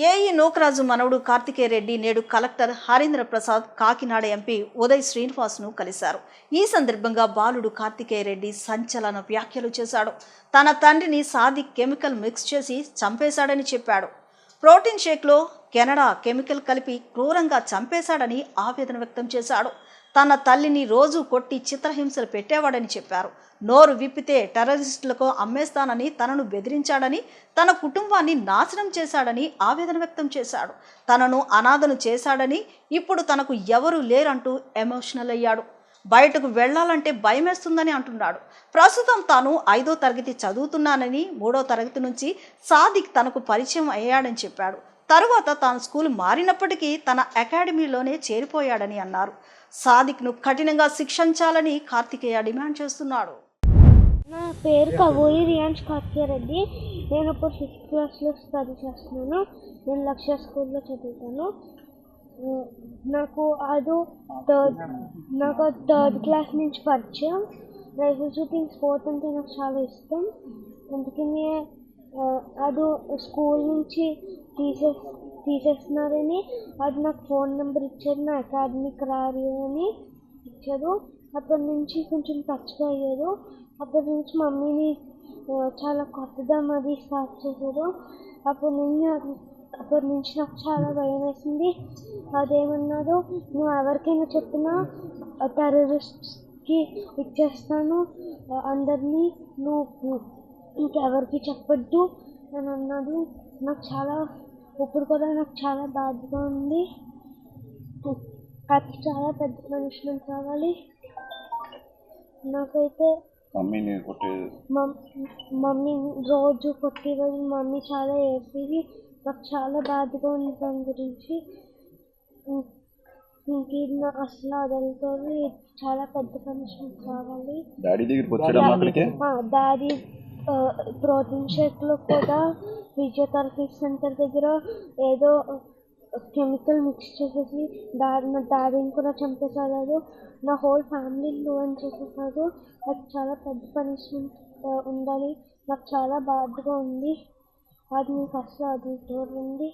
AE Nookaraju మనవడు కార్తికేయ రెడ్డి నేడు collector Harindra Prasad, Kakinada MP Uday శ్రీనివాస్ను కలిశారు. ఈ సందర్భంగా బాలుడు కార్తికేయ రెడ్డి సంచలన వ్యాఖ్యలు చేశాడు. తన తండ్రిని సాదిక్ కెమికల్ మిక్స్ చేసి చంపేశాడని చెప్పాడు. ప్రోటీన్ షేక్లో కెనడా కెమికల్ కలిపి క్రూరంగా చంపేశాడని ఆవేదన వ్యక్తం చేశాడు. తన తల్లిని రోజు కొట్టి చిత్రహింసలు పెట్టేవాడని చెప్పారు. నోరు విప్పితే టెర్రరిస్టులకు అమ్మేస్తానని తనను బెదిరించాడని, తన కుటుంబాన్ని నాశనం చేశాడని ఆవేదన వ్యక్తం చేశాడు. తనను అనాథను చేశాడని, ఇప్పుడు తనకు ఎవరూ లేరంటూ ఎమోషనల్ అయ్యాడు. బయటకు వెళ్లాలంటే భయమేస్తుందని అంటున్నాడు. ప్రస్తుతం తాను 5వ తరగతి చదువుతున్నానని, 3వ తరగతి నుంచి సాదిక్ తనకు పరిచయం అయ్యాడని చెప్పాడు. తరువాత తాను స్కూల్ మారినప్పటికీ తన అకాడమీలోనే చేరిపోయాడని అన్నారు. సాదిక్ను కఠినంగా శిక్షించాలని కార్తికేయ డిమాండ్ చేస్తున్నాడు. నా పేరు కబూరి రియాన్స్ కార్తికేయ రెడ్డి. నేను ఇప్పుడు 6th క్లాస్లో స్టడీ చేస్తున్నాను. నేను లక్ష్య స్కూల్లో చదువుతాను. నాకు థర్డ్ క్లాస్ నుంచి పరిచయం. రైఫిల్ షూటింగ్ స్పోర్ట్ అంటే నాకు చాలా ఇష్టం. అందుకని అది స్కూల్ నుంచి తీసేస్తున్నారని అది నాకు ఫోన్ నెంబర్ ఇచ్చారు. నా అకాడమిక్ రారు అని ఇచ్చారు. అప్పటి నుంచి కొంచెం టచ్గా అయ్యారు. అప్పటి నుంచి మమ్మీని చాలా కొత్తగా అది స్టార్ట్ చేశారు. అప్పటి నుంచి నాకు చాలా భయం వేసింది. అదేమన్నారు, నువ్వు ఎవరికైనా చెప్పినా టెర్రరిస్ట్కి ఇచ్చేస్తాను, అందరినీ నువ్వు ఇంకెవరికి చెప్పొద్దు అని అన్నాడు. ఇప్పుడు కూడా నాకు చాలా బాధగా ఉంది. అది చాలా పెద్ద పనిష్మెంట్ కావాలి. నాకైతే మమ్మీ రోజు కొట్టేవాళ్ళు. మమ్మీ చాలా ఏడ్చేది. నాకు చాలా బాధగా ఉంది దాని గురించి. ఇంక అసలు వదలుతుంది. చాలా పెద్ద పనిష్మెంట్ కావాలి. డాడీ ప్రోటీన్ షేక్లో కూడా ఫిజియోథెరపీ సెంటర్ దగ్గర ఏదో కెమికల్ మిక్స్ చేసేసి నా డాడీని కూడా చంపేశాడు. నా హోల్ ఫ్యామిలీని రూయిన్ చేసేసాడు. నాకు చాలా పెద్ద పనిష్మెంట్ ఉండాలి. నాకు చాలా బాధగా ఉంది. అది మీకు అసలు వదులుతుంది.